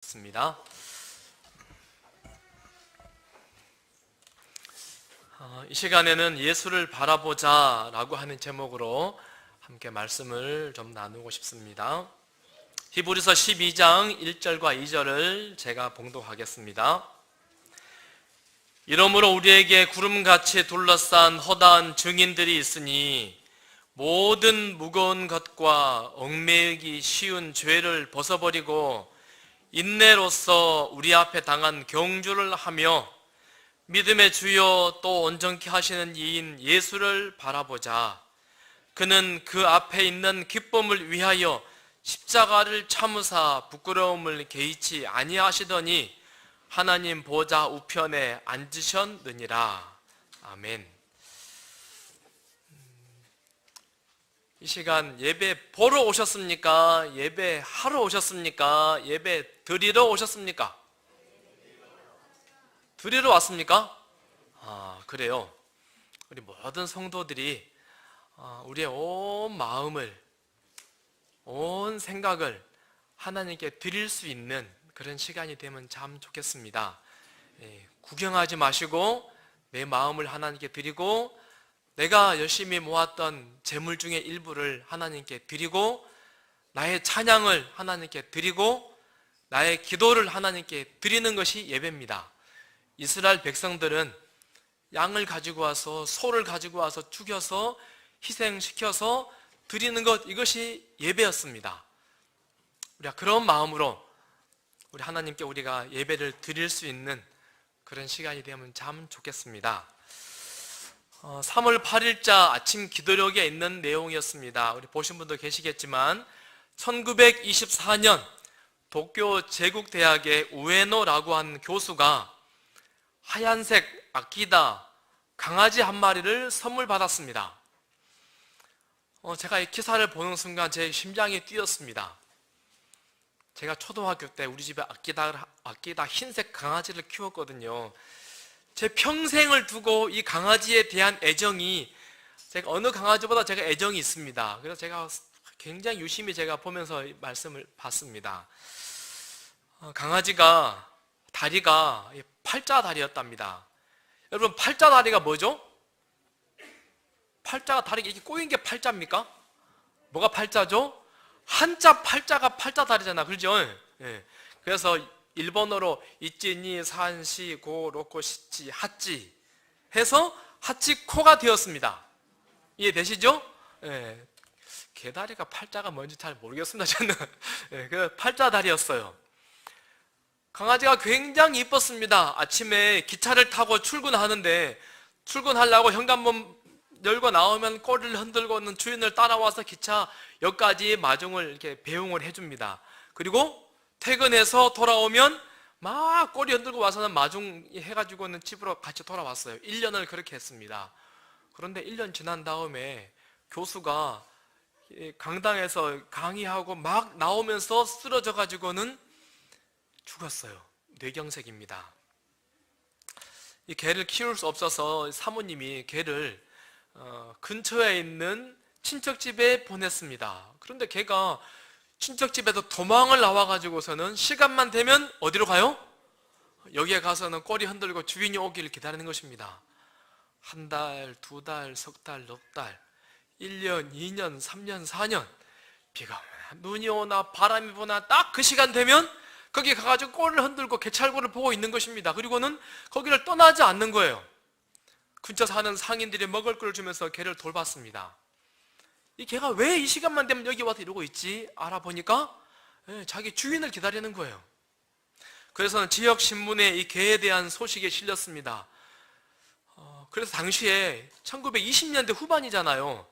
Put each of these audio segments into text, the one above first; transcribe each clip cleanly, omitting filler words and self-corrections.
습니다. 이 시간에는 예수를 바라보자 라고 하는 제목으로 함께 말씀을 좀 나누고 싶습니다. 히브리서 12장 1절과 2절을 제가 봉독하겠습니다. 이러므로 우리에게 구름같이 둘러싼 허다한 증인들이 있으니 모든 무거운 것과 얽매이기 쉬운 죄를 벗어버리고 인내로써 우리 앞에 당한 경주를 하며 믿음의 주요 또 온전케 하시는 이인 예수를 바라보자. 그는 그 앞에 있는 기쁨을 위하여 십자가를 참으사 부끄러움을 개의치 아니하시더니 하나님 보좌 우편에 앉으셨느니라. 아멘. 이 시간 예배 보러 오셨습니까? 예배 하러 오셨습니까? 예배 드리러 오셨습니까? 드리러 왔습니까? 그래요. 우리 모든 성도들이 우리의 온 마음을, 온 생각을 하나님께 드릴 수 있는 그런 시간이 되면 참 좋겠습니다. 구경하지 마시고 내 마음을 하나님께 드리고 내가 열심히 모았던 재물 중에 일부를 하나님께 드리고 나의 찬양을 하나님께 드리고 나의 기도를 하나님께 드리는 것이 예배입니다. 이스라엘 백성들은 양을 가지고 와서 소를 가지고 와서 죽여서 희생시켜서 드리는 것, 이것이 예배였습니다. 우리가 그런 마음으로 우리 하나님께 우리가 예배를 드릴 수 있는 그런 시간이 되면 참 좋겠습니다. 3월 8일자 아침 기도록에 있는 내용이었습니다. 우리 보신 분도 계시겠지만 1924년 도쿄 제국대학의 우에노라고 하는 교수가 하얀색 아키다 강아지 한 마리를 선물 받았습니다. 제가 이 기사를 보는 순간 제 심장이 뛰었습니다. 제가 초등학교 때 우리 집에 아키다 흰색 강아지를 키웠거든요. 제 평생을 두고 이 강아지에 대한 애정이, 제가 어느 강아지보다 제가 애정이 있습니다. 그래서 제가 굉장히 유심히 제가 보면서 말씀을 받습니다. 강아지가 다리가 팔자 다리였답니다. 여러분, 팔자 다리가 뭐죠? 팔자가 다리가 이렇게 꼬인 게 팔자입니까? 뭐가 팔자죠? 한자 팔자가 팔자 다리잖아, 그렇죠? 예. 그래서 일본어로 이찌니 산시 고로코 시치 하찌 해서 하치코가 되었습니다. 이해되시죠? 예. 개다리가 팔자가 뭔지 잘 모르겠습니다, 저는. 예, 그 팔자 다리였어요. 강아지가 굉장히 이뻤습니다. 아침에 기차를 타고 출근하는데 출근하려고 현관문 열고 나오면 꼬리를 흔들고는 주인을 따라와서 기차역까지 마중을 이렇게 배웅을 해줍니다. 그리고 퇴근해서 돌아오면 막 꼬리 흔들고 와서는 마중 해가지고는 집으로 같이 돌아왔어요. 1년을 그렇게 했습니다. 그런데 1년 지난 다음에 교수가 강당에서 강의하고 막 나오면서 쓰러져 가지고는 죽었어요. 뇌경색입니다. 이 개를 키울 수 없어서 사모님이 개를 근처에 있는 친척집에 보냈습니다. 그런데 개가 친척집에서 도망을 나와가지고서는 시간만 되면 어디로 가요? 여기에 가서는 꼬리 흔들고 주인이 오기를 기다리는 것입니다. 한 달, 두 달, 석 달, 넉 달, 1년, 2년, 3년, 4년 비가 오나 눈이 오나 바람이 부나 딱 그 시간 되면 거기 가가지고 꼬리를 흔들고 개찰구를 보고 있는 것입니다. 그리고는 거기를 떠나지 않는 거예요. 근처 사는 상인들이 먹을 걸 주면서 개를 돌봤습니다. 이 개가 왜 이 시간만 되면 여기 와서 이러고 있지? 알아보니까 자기 주인을 기다리는 거예요. 그래서 지역 신문에 이 개에 대한 소식이 실렸습니다. 그래서 당시에 1920년대 후반이잖아요.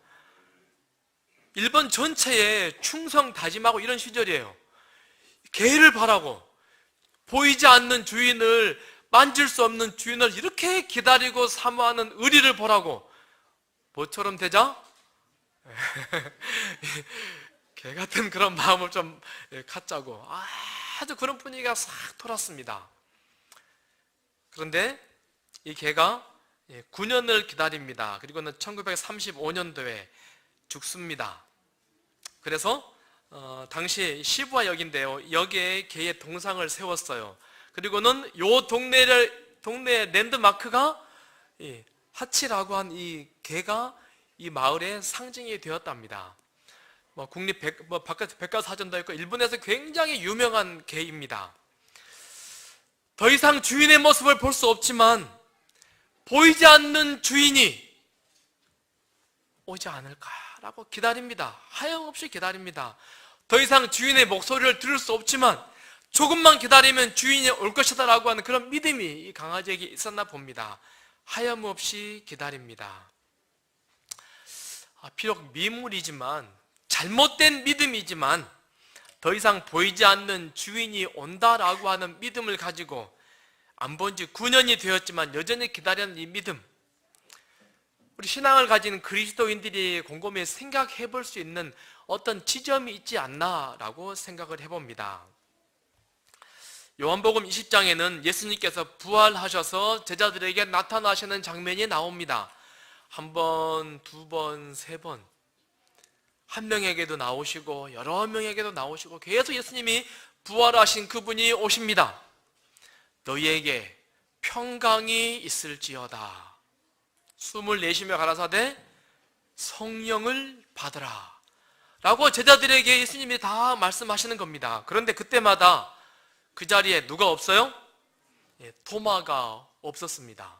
일본 전체에 충성 다짐하고 이런 시절이에요. 개를 바라고 보이지 않는 주인을, 만질 수 없는 주인을 이렇게 기다리고 사모하는 의리를 보라고 뭐처럼 되자? 개 같은 그런 마음을 좀 갖자고 아주 그런 분위기가 싹 돌았습니다. 그런데 이 개가 9년을 기다립니다. 그리고는 1935년도에 죽습니다. 그래서 당시 시부아역인데요. 역에 개의 동상을 세웠어요. 그리고는 요 동네 랜드마크가 하치라고 한 이 개가 이 마을의 상징이 되었답니다. 백과사전도 있고 일본에서 굉장히 유명한 개입니다. 더 이상 주인의 모습을 볼 수 없지만 보이지 않는 주인이 오지 않을까라고 기다립니다. 하염없이 기다립니다. 더 이상 주인의 목소리를 들을 수 없지만 조금만 기다리면 주인이 올 것이다라고 하는 그런 믿음이 이 강아지에게 있었나 봅니다. 하염없이 기다립니다. 비록 미물이지만, 잘못된 믿음이지만 더 이상 보이지 않는 주인이 온다라고 하는 믿음을 가지고 안 본 지 9년이 되었지만 여전히 기다리는 이 믿음, 우리 신앙을 가진 그리스도인들이 곰곰이 생각해 볼 수 있는 어떤 지점이 있지 않나라고 생각을 해봅니다. 요한복음 20장에는 예수님께서 부활하셔서 제자들에게 나타나시는 장면이 나옵니다. 한 번, 두 번, 세 번, 한 명에게도 나오시고 여러 명에게도 나오시고 계속 예수님이 부활하신 그분이 오십니다. 너희에게 평강이 있을지어다. 숨을 내쉬며 가라사대 성령을 받으라 라고 제자들에게 예수님이 다 말씀하시는 겁니다. 그런데 그때마다 그 자리에 누가 없어요? 토마가 없었습니다.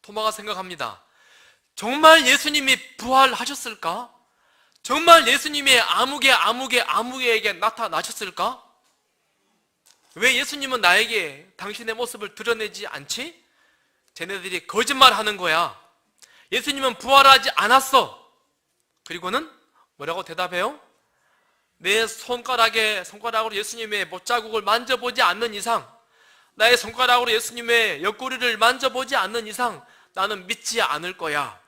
토마가 생각합니다. 정말 예수님이 부활하셨을까? 정말 예수님이 아무개에게 나타나셨을까? 왜 예수님은 나에게 당신의 모습을 드러내지 않지? 쟤네들이 거짓말하는 거야. 예수님은 부활하지 않았어. 그리고는 뭐라고 대답해요? 내 손가락으로 예수님의 못자국을 만져보지 않는 이상, 나의 손가락으로 예수님의 옆구리를 만져보지 않는 이상 나는 믿지 않을 거야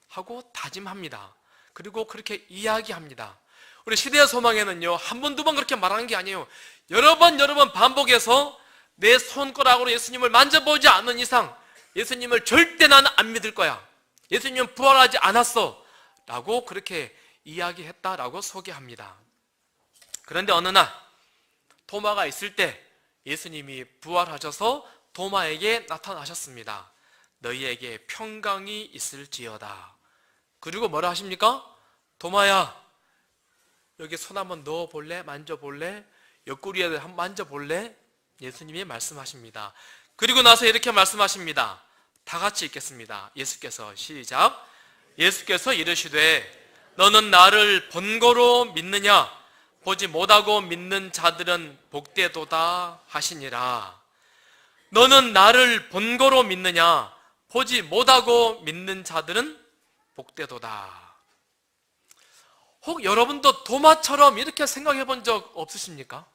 하고 다짐합니다. 그리고 그렇게 이야기합니다. 우리 시대의 소망에는요, 한 번, 두 번 그렇게 말하는 게 아니에요. 여러 번 반복해서 내 손가락으로 예수님을 만져보지 않는 이상 예수님을 절대 나는 안 믿을 거야. 예수님은 부활하지 않았어 라고 그렇게 이야기했다라고 소개합니다. 그런데 어느 날 토마가 있을 때 예수님이 부활하셔서 토마에게 나타나셨습니다. 너희에게 평강이 있을지어다. 그리고 뭐라 하십니까? 토마야, 여기 손 한번 넣어볼래? 만져볼래? 옆구리에 한번 만져볼래? 예수님이 말씀하십니다. 그리고 나서 이렇게 말씀하십니다. 다 같이 읽겠습니다. 예수께서 시작. 예수께서 이르시되 너는 나를 본거로 믿느냐? 보지 못하고 믿는 자들은 복되도다 하시니라. 너는 나를 본거로 믿느냐? 보지 못하고 믿는 자들은 복되도다. 혹 여러분도 도마처럼 이렇게 생각해 본 적 없으십니까?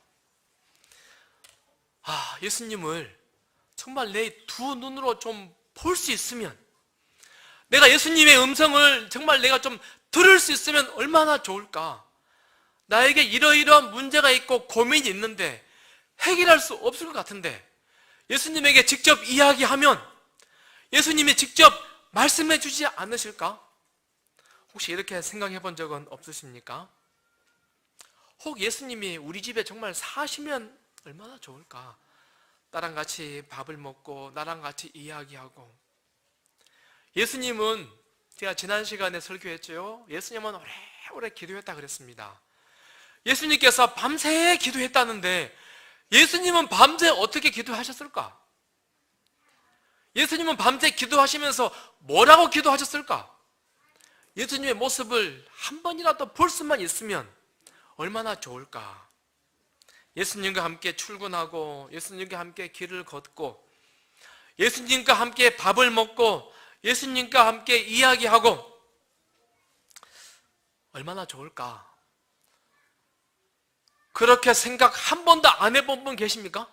예수님을 정말 내 두 눈으로 좀 볼 수 있으면, 내가 예수님의 음성을 정말 내가 좀 들을 수 있으면 얼마나 좋을까? 나에게 이러이러한 문제가 있고 고민이 있는데 해결할 수 없을 것 같은데 예수님에게 직접 이야기하면 예수님이 직접 말씀해 주지 않으실까? 혹시 이렇게 생각해 본 적은 없으십니까? 혹 예수님이 우리 집에 정말 사시면 얼마나 좋을까? 나랑 같이 밥을 먹고 나랑 같이 이야기하고. 예수님은, 제가 지난 시간에 설교했죠. 예수님은 오래오래 기도했다 그랬습니다. 예수님께서 밤새 기도했다는데 예수님은 밤새 어떻게 기도하셨을까? 예수님은 밤새 기도하시면서 뭐라고 기도하셨을까? 예수님의 모습을 한 번이라도 볼 수만 있으면 얼마나 좋을까? 예수님과 함께 출근하고 예수님과 함께 길을 걷고 예수님과 함께 밥을 먹고 예수님과 함께 이야기하고 얼마나 좋을까? 그렇게 생각 한 번도 안 해본 분 계십니까?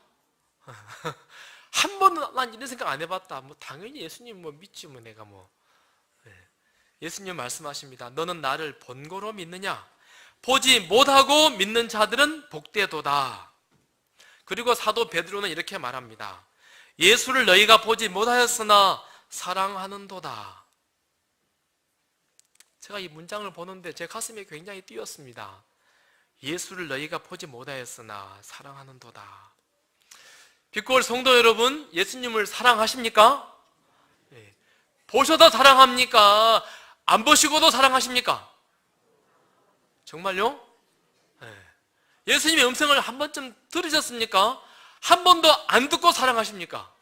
한 번도 난 이런 생각 안 해봤다. 당연히 예수님 믿지 내가 예수님 말씀하십니다. 너는 나를 본거로 믿느냐? 보지 못하고 믿는 자들은 복되도다. 그리고 사도 베드로는 이렇게 말합니다. 예수를 너희가 보지 못하였으나 사랑하는도다. 제가 이 문장을 보는데 제 가슴이 굉장히 뛰었습니다. 예수를 너희가 보지 못하였으나 사랑하는도다. 빛골 성도 여러분, 예수님을 사랑하십니까? 네. 보셔도 사랑합니까? 안 보시고도 사랑하십니까? 정말요? 네. 예수님의 음성을 한 번쯤 들으셨습니까? 한 번도 안 듣고 사랑하십니까?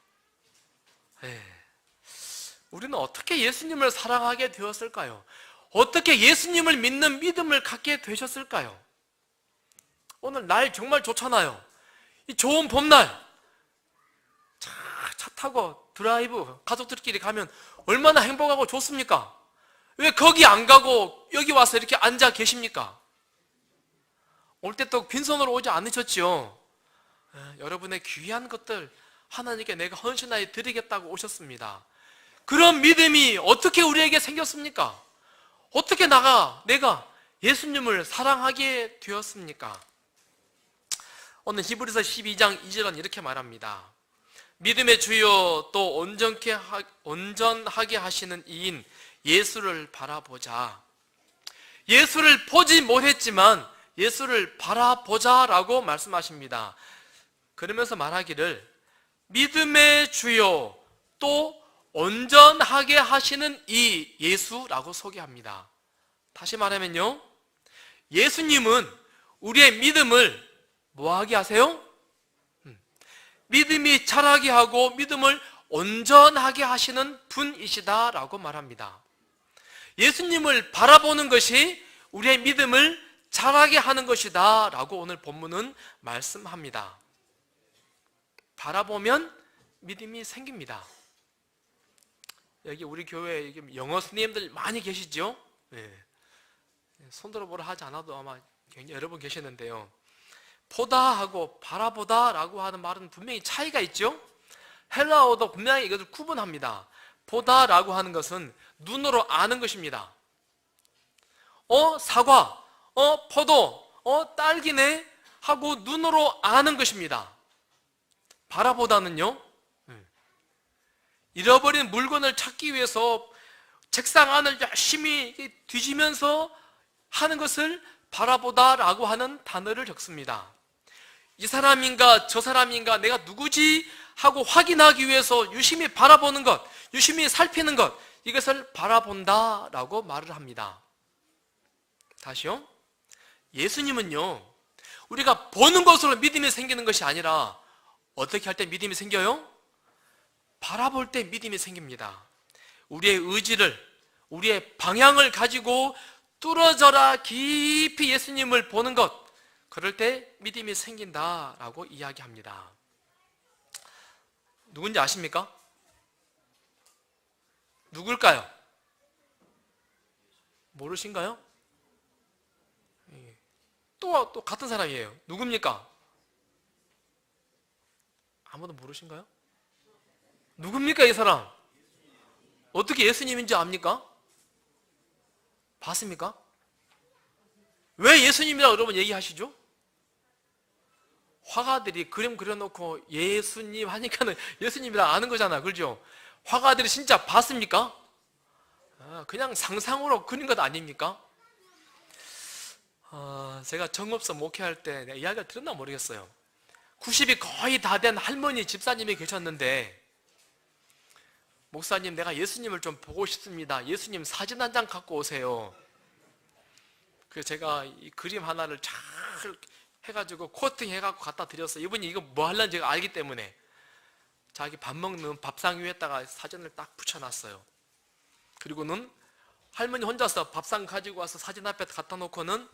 네. 우리는 어떻게 예수님을 사랑하게 되었을까요? 어떻게 예수님을 믿는 믿음을 갖게 되셨을까요? 오늘 날 정말 좋잖아요. 이 좋은 봄날 차 타고 드라이브 가족들끼리 가면 얼마나 행복하고 좋습니까? 왜 거기 안 가고 여기 와서 이렇게 앉아 계십니까? 올 때 또 빈손으로 오지 않으셨지요? 여러분의 귀한 것들 하나님께 내가 헌신하여 드리겠다고 오셨습니다. 그런 믿음이 어떻게 우리에게 생겼습니까? 어떻게 내가 예수님을 사랑하게 되었습니까? 오늘 히브리서 12장 2절은 이렇게 말합니다. 믿음의 주요 또 온전하게 하시는 이인 예수를 바라보자. 예수를 보지 못했지만 예수를 바라보자라고 말씀하십니다. 그러면서 말하기를 믿음의 주요 또 온전하게 하시는 이 예수라고 소개합니다. 다시 말하면요, 예수님은 우리의 믿음을 뭐하게 하세요? 믿음이 자라게 하고 믿음을 온전하게 하시는 분이시다라고 말합니다. 예수님을 바라보는 것이 우리의 믿음을 자라게 하는 것이다 라고 오늘 본문은 말씀합니다. 바라보면 믿음이 생깁니다. 여기 우리 교회에 영어 선생님들 많이 계시죠? 네. 손들어 보라 하지 않아도 아마 굉장히 여러 분 계시는데요. 보다 하고 바라보다 라고 하는 말은 분명히 차이가 있죠? 헬라어도 분명히 이것을 구분합니다. 보다 라고 하는 것은 눈으로 아는 것입니다. 사과, 포도, 딸기네 하고 눈으로 아는 것입니다. 바라보다는요, 잃어버린 물건을 찾기 위해서 책상 안을 열심히 뒤지면서 하는 것을 바라보다라고 하는 단어를 적습니다. 이 사람인가 저 사람인가 내가 누구지 하고 확인하기 위해서 유심히 바라보는 것, 유심히 살피는 것, 이것을 바라본다라고 말을 합니다. 다시요. 예수님은요, 우리가 보는 것으로 믿음이 생기는 것이 아니라 어떻게 할 때 믿음이 생겨요? 바라볼 때 믿음이 생깁니다. 우리의 의지를, 우리의 방향을 가지고 뚫어져라 깊이 예수님을 보는 것, 그럴 때 믿음이 생긴다라고 이야기합니다. 누군지 아십니까? 누굴까요? 모르신가요? 또 같은 사람이에요. 누굽니까? 아무도 모르신가요? 누굽니까 이 사람? 어떻게 예수님인지 압니까? 봤습니까? 왜 예수님이라고 여러분 얘기하시죠? 화가들이 그림 그려놓고 예수님 하니까는 예수님이라 아는 거잖아, 그렇죠? 화가들이 진짜 봤습니까? 그냥 상상으로 그린 것 아닙니까? 제가 정업서 목회할 때 내가 이야기를 들었나 모르겠어요. 90이 거의 다 된 할머니 집사님이 계셨는데, 목사님 내가 예수님을 좀 보고 싶습니다. 예수님 사진 한 장 갖고 오세요. 그래서 제가 이 그림 하나를 잘 해가지고 코팅 해갖고 갖다 드렸어요. 이분이 이거 뭐 하려는지 제가 알기 때문에. 자기 밥 먹는 밥상 위에다가 사진을 딱 붙여놨어요. 그리고는 할머니 혼자서 밥상 가지고 와서 사진 앞에 갖다 놓고는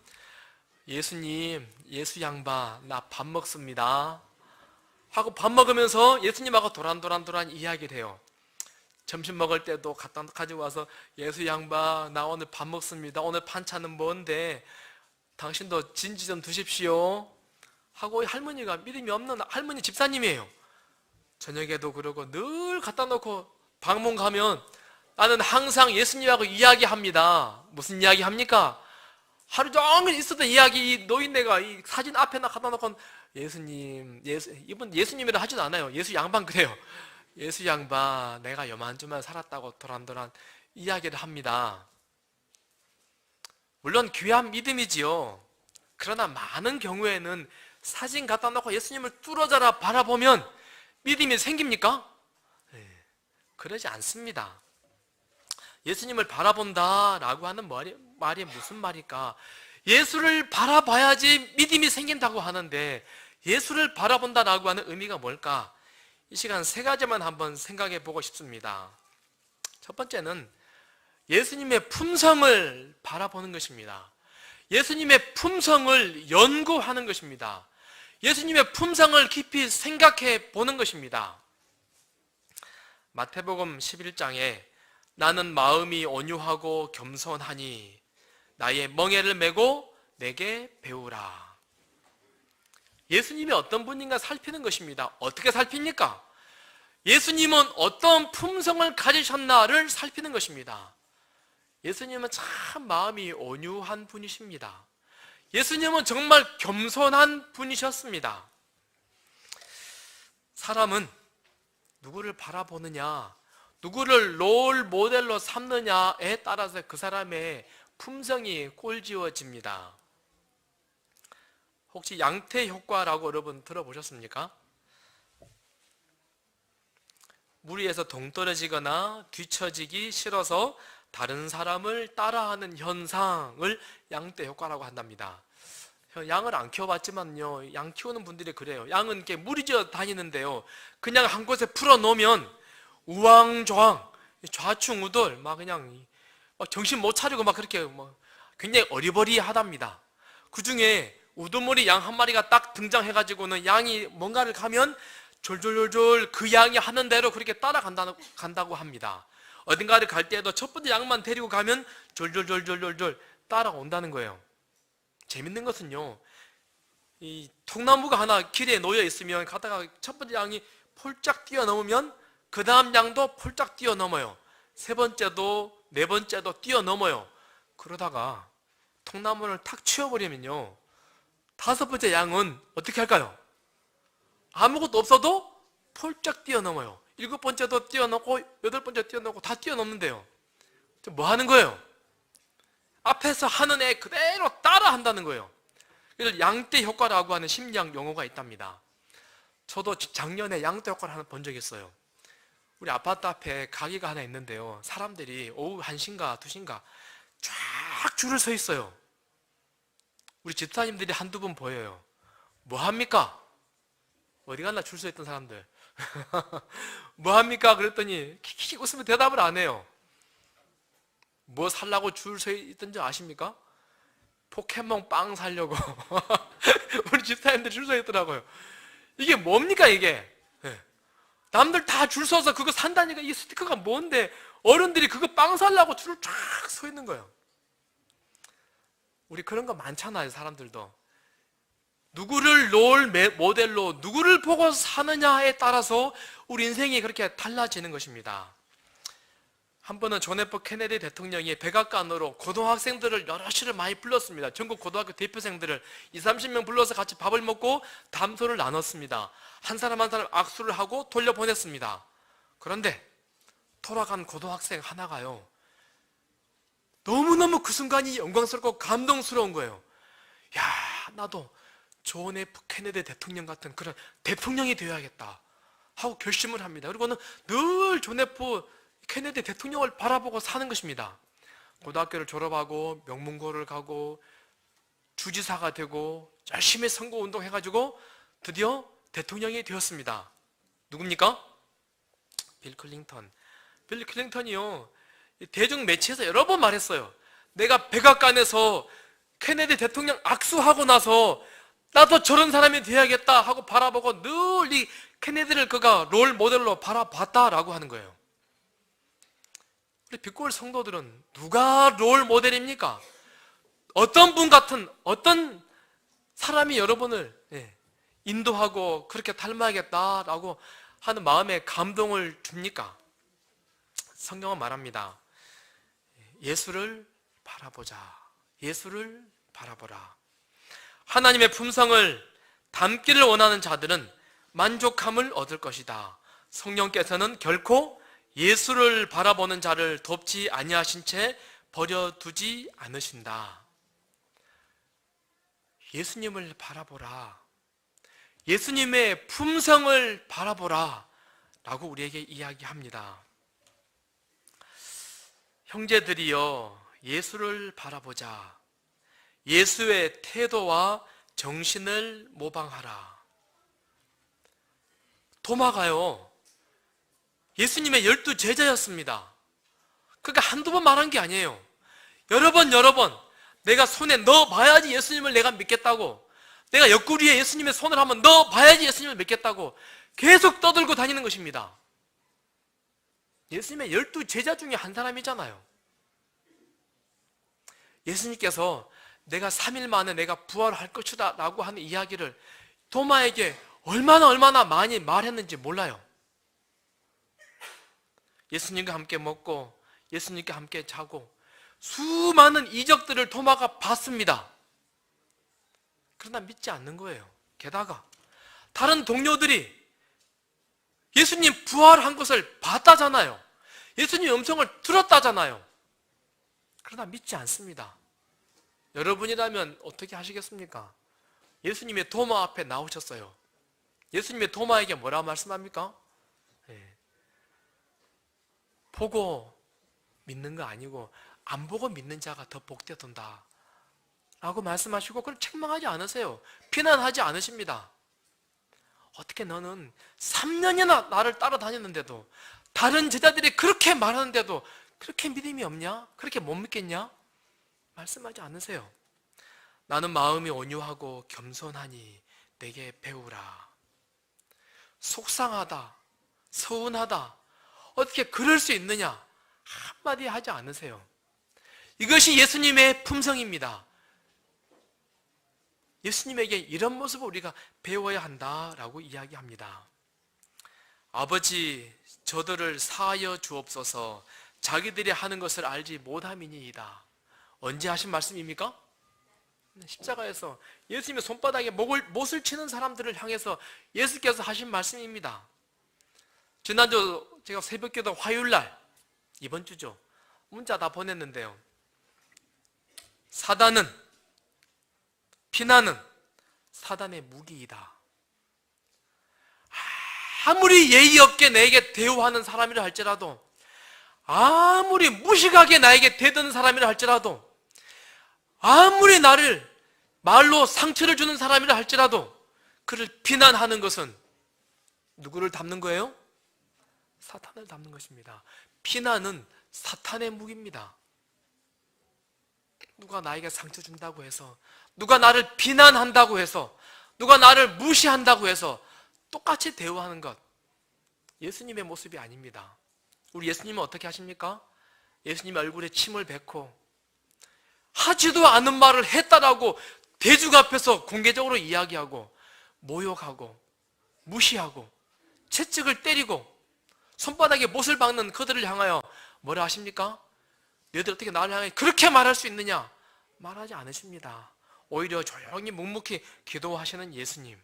예수님, 예수 양반 나 밥 먹습니다 하고 밥 먹으면서 예수님하고 도란도란 이야기를 해요. 점심 먹을 때도 가지고 와서 예수 양반 나 오늘 밥 먹습니다. 오늘 반찬은 뭔데 당신도 진지 좀 드십시오 하고 할머니가 믿음이 없는 할머니 집사님이에요. 저녁에도 그러고 늘 갖다 놓고 방문 가면 나는 항상 예수님하고 이야기합니다. 무슨 이야기 합니까? 하루 종일 있었던 이야기. 이 노인네가 이 사진 앞에나 갖다 놓고 예수님, 이분 예수님이라 하진 않아요. 예수 양반 그래요. 예수 양반 내가 요만저만 살았다고 도란도란 이야기를 합니다. 물론 귀한 믿음이지요. 그러나 많은 경우에는 사진 갖다 놓고 예수님을 뚫어져라 바라보면 믿음이 생깁니까? 그러지 않습니다. 예수님을 바라본다라고 하는 말이 무슨 말일까? 예수를 바라봐야지 믿음이 생긴다고 하는데 예수를 바라본다라고 하는 의미가 뭘까? 이 시간 세 가지만 한번 생각해 보고 싶습니다. 첫 번째는 예수님의 품성을 바라보는 것입니다. 예수님의 품성을 연구하는 것입니다. 예수님의 품성을 깊이 생각해 보는 것입니다. 마태복음 11장에 나는 마음이 온유하고 겸손하니 나의 멍에를 메고 내게 배우라. 예수님이 어떤 분인가 살피는 것입니다. 어떻게 살핍니까? 예수님은 어떤 품성을 가지셨나를 살피는 것입니다. 예수님은 참 마음이 온유한 분이십니다. 예수님은 정말 겸손한 분이셨습니다. 사람은 누구를 바라보느냐, 누구를 롤 모델로 삼느냐에 따라서 그 사람의 품성이 꼴지어집니다. 혹시 양태 효과라고 여러분 들어보셨습니까? 무리에서 동떨어지거나 뒤처지기 싫어서 다른 사람을 따라하는 현상을 양태 효과라고 한답니다. 양을 안 키워봤지만요, 양 키우는 분들이 그래요. 양은 이렇게 무리지어 다니는데요, 그냥 한 곳에 풀어놓으면 우왕좌왕 좌충우돌 막 그냥 정신 못 차리고 막 그렇게 굉장히 어리버리하답니다. 그 중에 우두머리 양 한 마리가 딱 등장해가지고는 양이 뭔가를 가면 졸졸졸졸 그 양이 하는 대로 그렇게 따라간다고 합니다. 어딘가를 갈 때에도 첫 번째 양만 데리고 가면 졸졸졸졸졸 따라온다는 거예요. 재밌는 것은요, 이 통나무가 하나 길에 놓여 있으면 가다가 첫 번째 양이 폴짝 뛰어넘으면 그 다음 양도 폴짝 뛰어넘어요. 세 번째도 네 번째도 뛰어넘어요. 그러다가 통나무를 탁 치워버리면요, 다섯 번째 양은 어떻게 할까요? 아무것도 없어도 폴짝 뛰어넘어요. 일곱 번째도 뛰어넘고 여덟 번째 뛰어넘고 다 뛰어넘는데요. 뭐 하는 거예요? 앞에서 하는 애 그대로 따라 한다는 거예요. 그래서 양떼 효과라고 하는 심리학 용어가 있답니다. 저도 작년에 양떼 효과를 하나 본 적이 있어요. 우리 아파트 앞에 가게가 하나 있는데요, 사람들이 오후 1시인가 2시인가 쫙 줄을 서 있어요. 우리 집사님들이 한두 분 보여요. 뭐 합니까? 어디 갔나 줄 서 있던 사람들. 뭐 합니까? 그랬더니 킥킥 웃으면 대답을 안 해요. 뭐 살라고 줄 서 있던지 아십니까? 포켓몬 빵 사려고. 우리 집사님들 줄 서 있더라고요. 이게 뭡니까 이게? 남들 다 줄 서서 그거 산다니까 이 스티커가 뭔데 어른들이 그거 빵 살라고 줄을 쫙 서 있는 거예요. 우리 그런 거 많잖아요. 사람들도 누구를 롤 모델로 누구를 보고 사느냐에 따라서 우리 인생이 그렇게 달라지는 것입니다. 한 번은 존 F 케네디 대통령이 백악관으로 고등학생들을 여럿이를 많이 불렀습니다. 전국 고등학교 대표생들을 20-30명 불러서 같이 밥을 먹고 담소를 나눴습니다. 한 사람 한 사람 악수를 하고 돌려보냈습니다. 그런데 돌아간 고등학생 하나가요, 너무너무 그 순간이 영광스럽고 감동스러운 거예요. 야, 나도 존 F 케네디 대통령 같은 그런 대통령이 되어야겠다 하고 결심을 합니다. 그리고는 늘 존 F 케네디 대통령을 바라보고 사는 것입니다. 고등학교를 졸업하고 명문고를 가고 주지사가 되고 열심히 선거운동 해가지고 드디어 대통령이 되었습니다. 누굽니까? 빌 클린턴. 빌 클린턴이요, 대중 매체에서 여러 번 말했어요. 내가 백악관에서 케네디 대통령 악수하고 나서 나도 저런 사람이 돼야겠다 하고 바라보고 늘 이 케네디를 그가 롤 모델로 바라봤다라고 하는 거예요. 우리 빛골 성도들은 누가 롤 모델입니까? 어떤 분 같은 어떤 사람이 여러분을 인도하고 그렇게 닮아야겠다라고 하는 마음에 감동을 줍니까? 성경은 말합니다. 예수를 바라보자. 예수를 바라보라. 하나님의 품성을 담기를 원하는 자들은 만족함을 얻을 것이다. 성령께서는 결코 예수를 바라보는 자를 돕지 아니하신 채 버려두지 않으신다. 예수님을 바라보라. 예수님의 품성을 바라보라 라고 우리에게 이야기합니다. 형제들이여, 예수를 바라보자. 예수의 태도와 정신을 모방하라. 도마가요, 예수님의 12제자였습니다. 그러니까 한두 번 말한 게 아니에요. 여러 번 내가 손에 넣어봐야지 예수님을 내가 믿겠다고, 내가 옆구리에 예수님의 손을 한번 넣어봐야지 예수님을 믿겠다고 계속 떠들고 다니는 것입니다. 예수님의 12제자 중에 한 사람이잖아요. 예수님께서 내가 3일 만에 내가 부활할 것이다 라고 하는 이야기를 도마에게 얼마나 많이 말했는지 몰라요. 예수님과 함께 먹고 예수님과 함께 자고 수많은 이적들을 도마가 봤습니다. 그러나 믿지 않는 거예요. 게다가 다른 동료들이 예수님 부활한 것을 봤다잖아요. 예수님 음성을 들었다잖아요. 그러나 믿지 않습니다. 여러분이라면 어떻게 하시겠습니까? 예수님의 도마 앞에 나오셨어요. 예수님의 도마에게 뭐라 말씀합니까? 보고 믿는 거 아니고 안 보고 믿는 자가 더 복되던다 라고 말씀하시고, 그걸 책망하지 않으세요. 비난하지 않으십니다. 어떻게 너는 3년이나 나를 따라다녔는데도, 다른 제자들이 그렇게 말하는데도 그렇게 믿음이 없냐? 그렇게 못 믿겠냐? 말씀하지 않으세요. 나는 마음이 온유하고 겸손하니 내게 배우라. 속상하다, 서운하다, 어떻게 그럴 수 있느냐? 한마디 하지 않으세요. 이것이 예수님의 품성입니다. 예수님에게 이런 모습을 우리가 배워야 한다라고 이야기합니다. 아버지, 저들을 사하여 주옵소서. 자기들이 하는 것을 알지 못함이니이다. 언제 하신 말씀입니까? 십자가에서 예수님의 손바닥에 못을 치는 사람들을 향해서 예수께서 하신 말씀입니다. 지난주 제가 새벽기도 화요일날, 이번 주죠, 문자 다 보냈는데요. 사단은, 비난은 사단의 무기이다. 아무리 예의 없게 내게 대우하는 사람이라 할지라도, 아무리 무식하게 나에게 대드는 사람이라 할지라도, 아무리 나를 말로 상처를 주는 사람이라 할지라도 그를 비난하는 것은 누구를 닮는 거예요? 사탄을 닮는 것입니다. 비난은 사탄의 무기입니다. 누가 나에게 상처 준다고 해서, 누가 나를 비난한다고 해서, 누가 나를 무시한다고 해서 똑같이 대우하는 것, 예수님의 모습이 아닙니다. 우리 예수님은 어떻게 하십니까? 예수님 얼굴에 침을 뱉고 하지도 않은 말을 했다라고 대중 앞에서 공개적으로 이야기하고, 모욕하고 무시하고 채찍을 때리고 손바닥에 못을 박는 그들을 향하여 뭐라 하십니까? 너희들 어떻게 나를 향해 그렇게 말할 수 있느냐? 말하지 않으십니다. 오히려 조용히 묵묵히 기도하시는 예수님,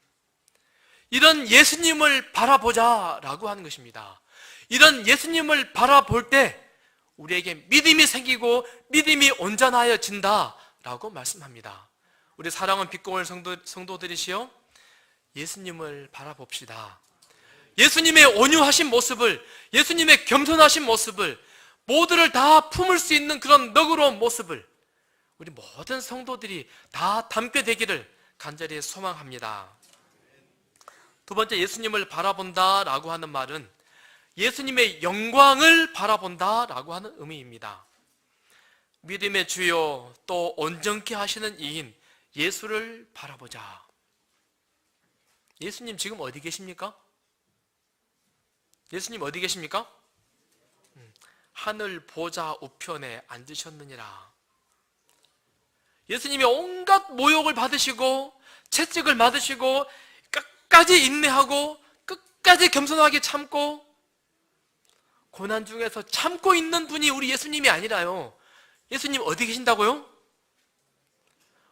이런 예수님을 바라보자 라고 하는 것입니다. 이런 예수님을 바라볼 때 우리에게 믿음이 생기고 믿음이 온전하여진다 라고 말씀합니다. 우리 사랑하는 빛공을 성도들이시여, 예수님을 바라봅시다. 예수님의 온유하신 모습을, 예수님의 겸손하신 모습을, 모두를 다 품을 수 있는 그런 너그러운 모습을 우리 모든 성도들이 다 담게 되기를 간절히 소망합니다. 두 번째, 예수님을 바라본다 라고 하는 말은 예수님의 영광을 바라본다 라고 하는 의미입니다. 믿음의 주요 또 온전케 하시는 이인 예수를 바라보자. 예수님 지금 어디 계십니까? 예수님 어디 계십니까? 하늘 보좌 우편에 앉으셨느니라. 예수님이 온갖 모욕을 받으시고 채찍을 맞으시고 끝까지 인내하고 끝까지 겸손하게 참고 고난 중에서 참고 있는 분이 우리 예수님이 아니라요. 예수님 어디 계신다고요?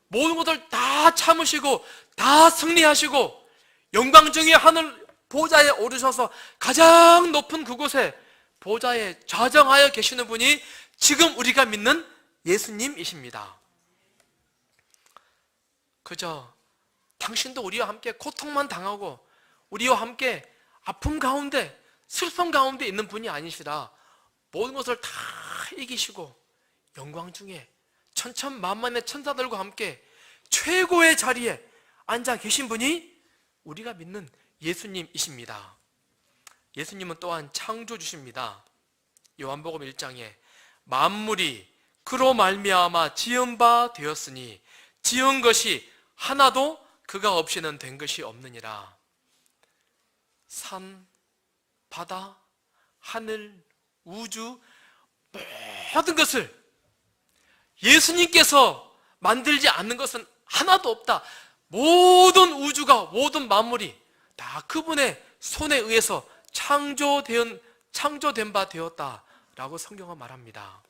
모든 것을 다 참으시고 다 승리하시고 영광중의 하늘 보좌에 오르셔서 가장 높은 그곳에 보좌에 좌정하여 계시는 분이 지금 우리가 믿는 예수님이십니다. 그저 당신도 우리와 함께 고통만 당하고 우리와 함께 아픔 가운데 슬픔 가운데 있는 분이 아니시라 모든 것을 다 이기시고 영광 중에 천천만만의 천사들과 함께 최고의 자리에 앉아 계신 분이 우리가 믿는 예수님이십니다. 예수님은 또한 창조주십니다. 요한복음 1장에 만물이 그로 말미암아 지은 바 되었으니 지은 것이 하나도 그가 없이는 된 것이 없느니라. 산, 바다, 하늘, 우주 모든 것을 예수님께서 만들지 않는 것은 하나도 없다. 모든 우주가 모든 만물이 다 그분의 손에 의해서 창조된 바 되었다라고 성경은 말합니다.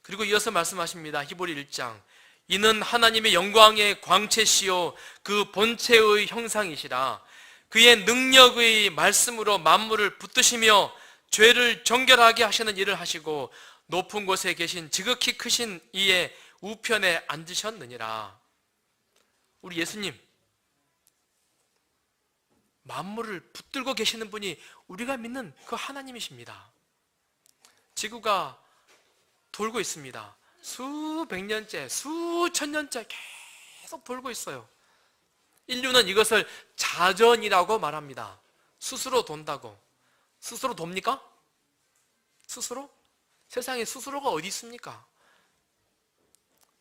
그리고 이어서 말씀하십니다. 히브리 1장 이는 하나님의 영광의 광채시요 그 본체의 형상이시라. 그의 능력의 말씀으로 만물을 붙드시며 죄를 정결하게 하시는 일을 하시고 높은 곳에 계신 지극히 크신 이의 우편에 앉으셨느니라. 우리 예수님 만물을 붙들고 계시는 분이 우리가 믿는 그 하나님이십니다. 지구가 돌고 있습니다. 수백 년째, 수천 년째 계속 돌고 있어요. 인류는 이것을 자전이라고 말합니다. 스스로 돈다고. 스스로 돕니까? 스스로? 세상에 스스로가 어디 있습니까?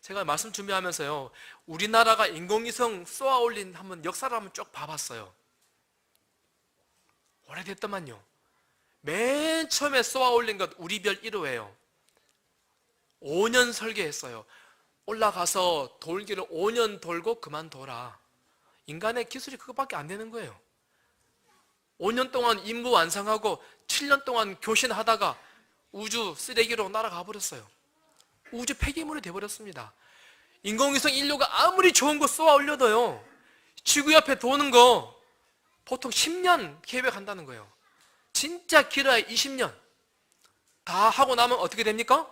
제가 말씀 준비하면서요, 우리나라가 인공위성 쏘아 올린 한번 역사를 한번 쭉 봐봤어요. 오래됐더만요. 맨 처음에 쏘아 올린 것 우리별 1호예요. 5년 설계했어요. 올라가서 돌기를 5년 돌고 그만 둬라. 인간의 기술이 그것밖에 안 되는 거예요. 5년 동안 임무 완성하고 7년 동안 교신하다가 우주 쓰레기로 날아가 버렸어요. 우주 폐기물이 돼버렸습니다. 인공위성 인류가 아무리 좋은 거 쏘아 올려도요, 지구 옆에 도는 거 보통 10년 계획한다는 거예요. 진짜 길어야 20년. 다 하고 나면 어떻게 됩니까?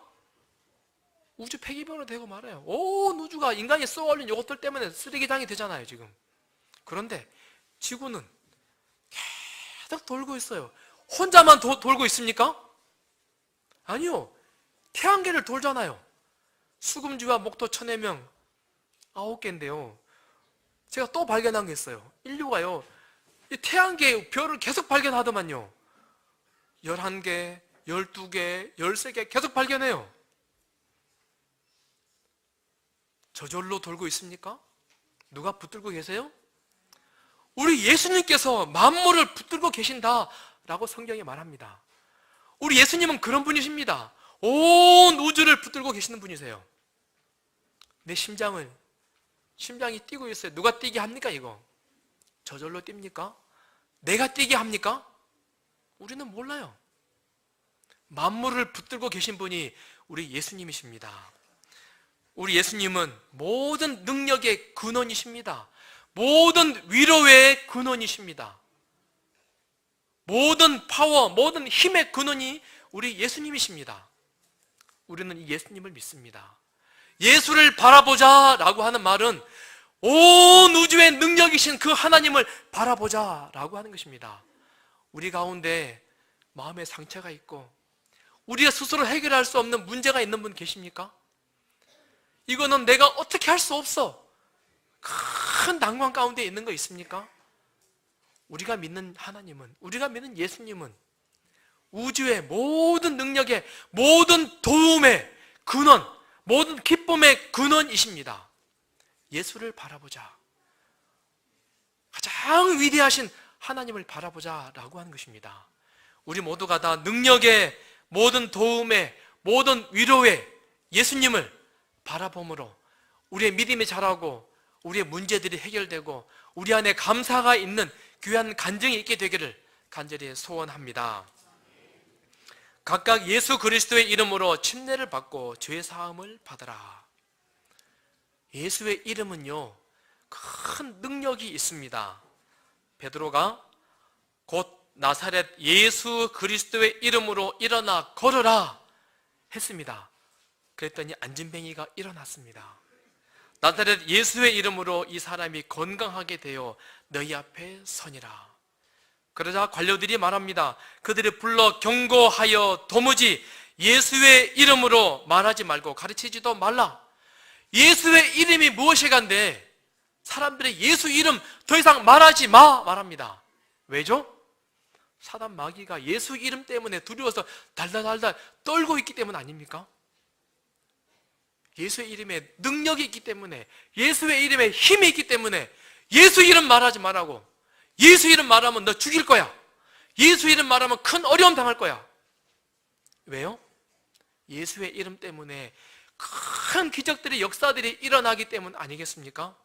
우주 폐기물로 되고 말아요. 온 우주가 인간이 쏘아 올린 이것들 때문에 쓰레기장이 되잖아요, 지금. 그런데 지구는 계속 돌고 있어요. 혼자만 돌고 있습니까? 아니요. 태양계를 돌잖아요. 수금지와 목도 천해명 9개인데요. 제가 또 발견한 게 있어요. 인류가요, 이 태양계 별을 계속 발견하더만요. 11개, 12개, 13개 계속 발견해요. 저절로 돌고 있습니까? 누가 붙들고 계세요? 우리 예수님께서 만물을 붙들고 계신다라고 성경이 말합니다. 우리 예수님은 그런 분이십니다. 온 우주를 붙들고 계시는 분이세요. 내 심장이 뛰고 있어요. 누가 뛰게 합니까 이거? 저절로 뜁니까? 내가 뛰게 합니까? 우리는 몰라요. 만물을 붙들고 계신 분이 우리 예수님이십니다. 우리 예수님은 모든 능력의 근원이십니다. 모든 위로의 근원이십니다. 모든 파워, 모든 힘의 근원이 우리 예수님이십니다. 우리는 이 예수님을 믿습니다. 예수를 바라보자 라고 하는 말은 온 우주의 능력이신 그 하나님을 바라보자 라고 하는 것입니다. 우리 가운데 마음에 상처가 있고 우리가 스스로 해결할 수 없는 문제가 있는 분 계십니까? 이거는 내가 어떻게 할 수 없어. 큰 난관 가운데 있는 거 있습니까? 우리가 믿는 하나님은, 우리가 믿는 예수님은 우주의 모든 능력의 모든 도움의 근원, 모든 기쁨의 근원이십니다. 예수를 바라보자. 가장 위대하신 하나님을 바라보자 라고 하는 것입니다. 우리 모두가 다 능력의 모든 도움의 모든 위로의 예수님을 바라봄으로 우리의 믿음이 자라고 우리의 문제들이 해결되고 우리 안에 감사가 있는 귀한 간증이 있게 되기를 간절히 소원합니다. 각각 예수 그리스도의 이름으로 침례를 받고 죄 사함을 받으라. 예수의 이름은요, 큰 능력이 있습니다. 베드로가 곧 나사렛 예수 그리스도의 이름으로 일어나 걸으라 했습니다. 그랬더니 안진뱅이가 일어났습니다. 나사렛 예수의 이름으로 이 사람이 건강하게 되어 너희 앞에 서니라. 그러자 관료들이 말합니다. 그들이 불러 경고하여 도무지 예수의 이름으로 말하지 말고 가르치지도 말라. 예수의 이름이 무엇이간데 사람들의 예수 이름 더 이상 말하지 마 말합니다. 왜죠? 사단 마귀가 예수 이름 때문에 두려워서 달달달달 떨고 있기 때문 아닙니까? 예수의 이름에 능력이 있기 때문에, 예수의 이름에 힘이 있기 때문에 예수 이름 말하지 말라고. 예수 이름 말하면 너 죽일 거야. 예수 이름 말하면 큰 어려움 당할 거야. 왜요? 예수의 이름 때문에 큰 기적들이, 역사들이 일어나기 때문 아니겠습니까?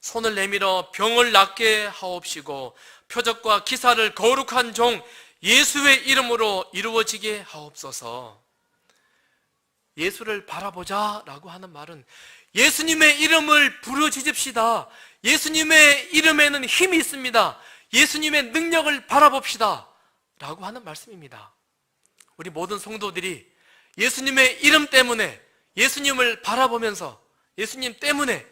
손을 내밀어 병을 낫게 하옵시고 표적과 기사를 거룩한 종 예수의 이름으로 이루어지게 하옵소서. 예수를 바라보자 라고 하는 말은 예수님의 이름을 부르짖읍시다. 예수님의 이름에는 힘이 있습니다. 예수님의 능력을 바라봅시다 라고 하는 말씀입니다. 우리 모든 성도들이 예수님의 이름 때문에, 예수님을 바라보면서 예수님 때문에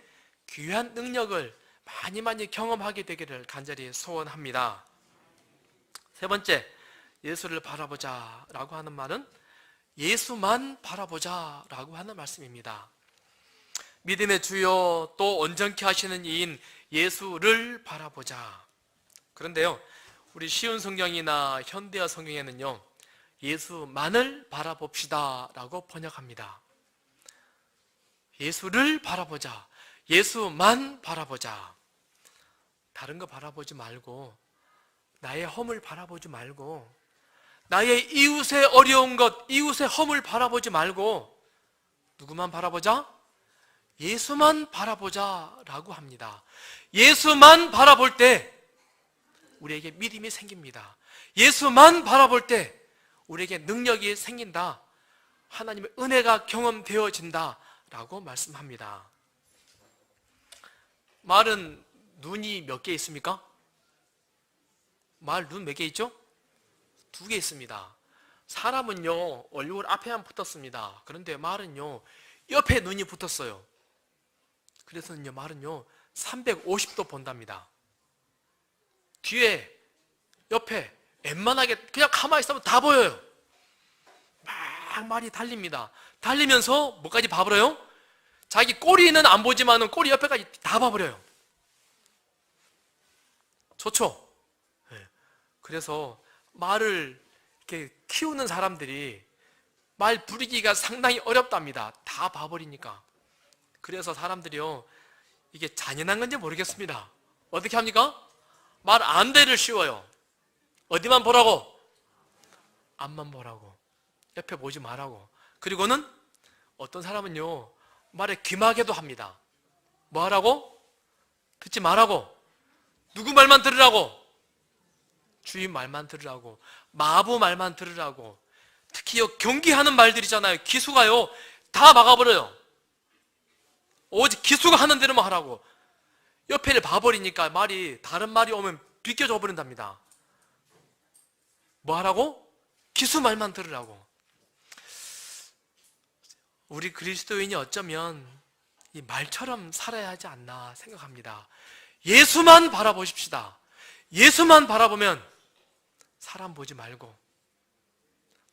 귀한 능력을 많이 경험하게 되기를 간절히 소원합니다. 세 번째, 예수를 바라보자 라고 하는 말은 예수만 바라보자 라고 하는 말씀입니다. 믿음의 주요 또 온전케 하시는 이인 예수를 바라보자. 그런데요, 우리 쉬운 성경이나 현대어 성경에는요, 예수만을 바라봅시다 라고 번역합니다. 예수를 바라보자, 예수만 바라보자. 다른 거 바라보지 말고, 나의 허물 바라보지 말고, 나의 이웃의 어려운 것, 이웃의 허물 바라보지 말고 누구만 바라보자? 예수만 바라보자 라고 합니다. 예수만 바라볼 때 우리에게 믿음이 생깁니다. 예수만 바라볼 때 우리에게 능력이 생긴다. 하나님의 은혜가 경험되어진다 라고 말씀합니다. 말은 눈이 몇 개 있습니까? 말 눈 몇 개 있죠? 2개 있습니다. 사람은요, 얼굴 앞에만 붙었습니다. 그런데 말은요, 옆에 눈이 붙었어요. 그래서는요, 말은요, 350도 본답니다. 뒤에, 옆에, 웬만하게 그냥 가만히 있으면 다 보여요. 막 말이 달립니다. 달리면서 뭐까지 봐버려요? 자기 꼬리는 안 보지만은 꼬리 옆에까지 다 봐버려요. 좋죠? 네. 그래서 말을 이렇게 키우는 사람들이 말 부리기가 상당히 어렵답니다. 다 봐버리니까. 그래서 사람들이요, 이게 잔인한 건지 모르겠습니다. 어떻게 합니까? 말 안대를 씌워요. 어디만 보라고? 앞만 보라고. 옆에 보지 말라고. 그리고는 어떤 사람은요, 말에 귀마개도 합니다. 뭐 하라고? 듣지 말라고. 누구 말만 들으라고. 주인 말만 들으라고, 마부 말만 들으라고. 특히 경기하는 말들이잖아요. 기수가요, 다 막아버려요. 오직 기수가 하는 대로만 하라고. 옆에를 봐버리니까 말이, 다른 말이 오면 비껴져 버린답니다. 뭐 하라고? 기수 말만 들으라고. 우리 그리스도인이 어쩌면 이 말처럼 살아야 하지 않나 생각합니다. 예수만 바라보십시다. 예수만 바라보면 사람 보지 말고,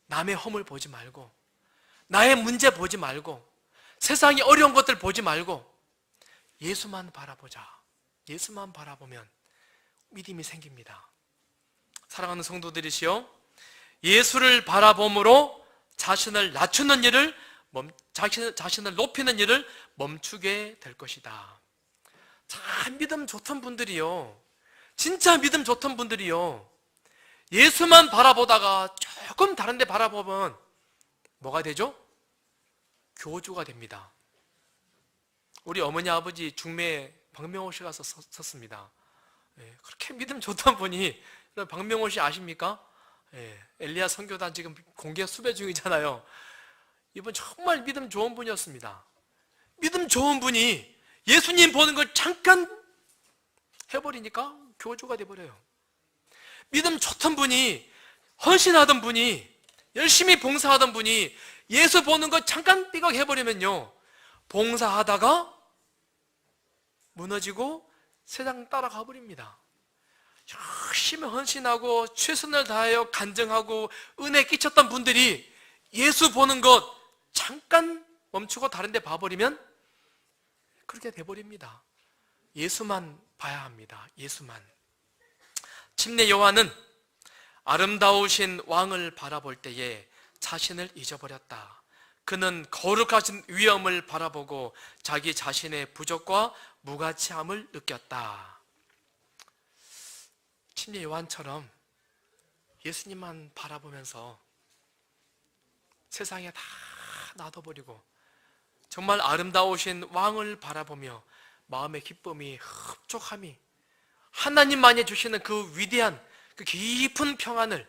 남의 허물 보지 말고, 나의 문제 보지 말고, 세상의 어려운 것들 보지 말고 예수만 바라보자. 예수만 바라보면 믿음이 생깁니다. 사랑하는 성도들이시여, 예수를 바라봄으로 자신을 낮추는 일을, 자신을 높이는 일을 멈추게 될 것이다. 참 믿음 좋던 분들이요, 진짜 믿음 좋던 분들이요, 예수만 바라보다가 조금 다른 데 바라보면 뭐가 되죠? 교주가 됩니다. 우리 어머니 아버지 중매에 박명호 씨가 섰습니다. 그렇게 믿음 좋던 분이, 박명호 씨 아십니까? 엘리야 선교단 지금 공개 수배 중이잖아요. 이분 정말 믿음 좋은 분이었습니다. 믿음 좋은 분이 예수님 보는 걸 잠깐 해버리니까 교주가 돼버려요. 믿음 좋던 분이, 헌신하던 분이, 열심히 봉사하던 분이 예수 보는 거 잠깐 삐걱 해버리면요, 봉사하다가 무너지고 세상 따라가 버립니다. 열심히 헌신하고 최선을 다하여 간증하고 은혜 끼쳤던 분들이 예수 보는 것 잠깐 멈추고 다른 데 봐버리면 그렇게 돼버립니다. 예수만 봐야 합니다. 예수만. 침례 요한은 아름다우신 왕을 바라볼 때에 자신을 잊어버렸다. 그는 거룩하신 위엄을 바라보고 자기 자신의 부족과 무가치함을 느꼈다. 침례 요한처럼 예수님만 바라보면서 세상에 다 놔둬버리고 정말 아름다우신 왕을 바라보며 마음의 기쁨이, 흡족함이, 하나님만이 주시는 그 위대한 그 깊은 평안을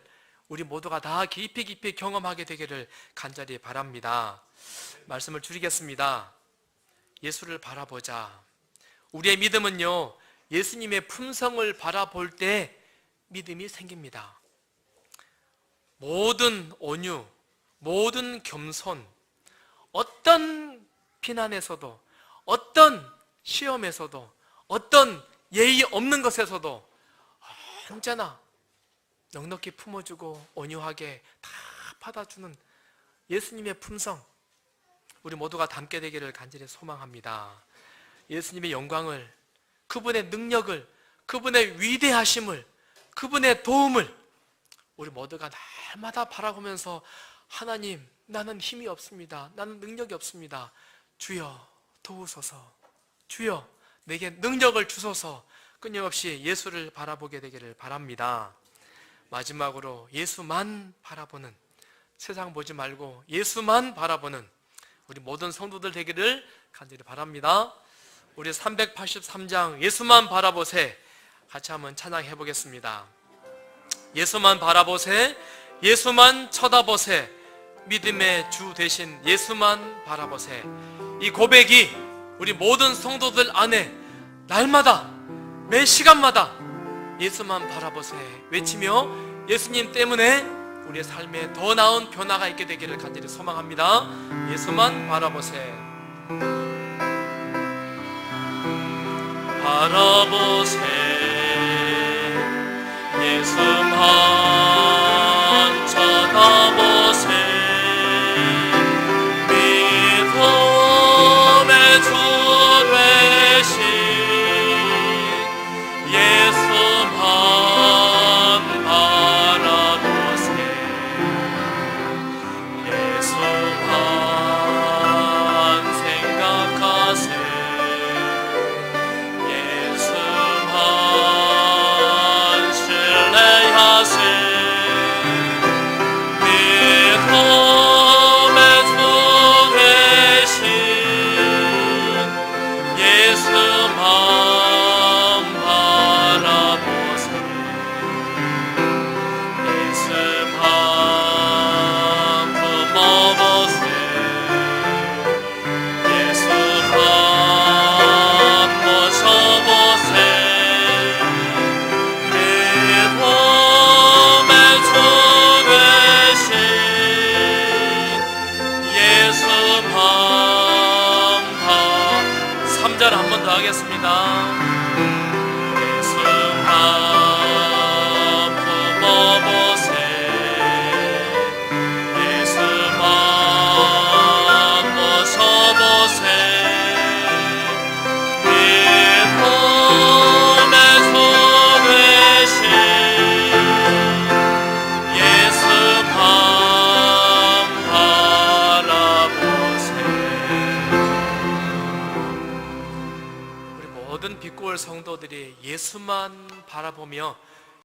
우리 모두가 다 깊이 경험하게 되기를 간절히 바랍니다. 말씀을 줄이겠습니다. 예수를 바라보자. 우리의 믿음은요, 예수님의 품성을 바라볼 때 믿음이 생깁니다. 모든 온유, 모든 겸손, 어떤 비난에서도, 어떤 시험에서도, 어떤 예의 없는 것에서도 언제나 넉넉히 품어주고 온유하게 다 받아주는 예수님의 품성, 우리 모두가 담게 되기를 간절히 소망합니다. 예수님의 영광을, 그분의 능력을, 그분의 위대하심을, 그분의 도움을 우리 모두가 날마다 바라보면서 하나님, 나는 힘이 없습니다. 나는 능력이 없습니다. 주여 도우소서. 주여 내게 능력을 주소서. 끊임없이 예수를 바라보게 되기를 바랍니다. 마지막으로 예수만 바라보는, 세상 보지 말고 예수만 바라보는 우리 모든 성도들 되기를 간절히 바랍니다. 우리 383장 예수만 바라보세 같이 한번 찬양해 보겠습니다. 예수만 바라보세, 예수만 쳐다보세, 믿음의 주 되신 예수만 바라보세. 이 고백이 우리 모든 성도들 안에 날마다 매 시간마다 예수만 바라보세 외치며 예수님 때문에 우리의 삶에 더 나은 변화가 있게 되기를 간절히 소망합니다. 예수만 바라보세. 바라보세 예수만 쳐다보세 믿음의 주 되신 예수만 바라보세 예수만 생각하세 예수만 신뢰하세 믿음의 주 되신 예수만 바라보세 예수만 품어보세 예수만 모셔보세 믿음의 주 되신 예수만 3절 한 번 더 하겠습니다. 예수만 품어보세 예수만 모셔보세 믿음의 주 되신 예수만 바라보세. 우리 모든 빛고울 성도들이 예수만 바라보며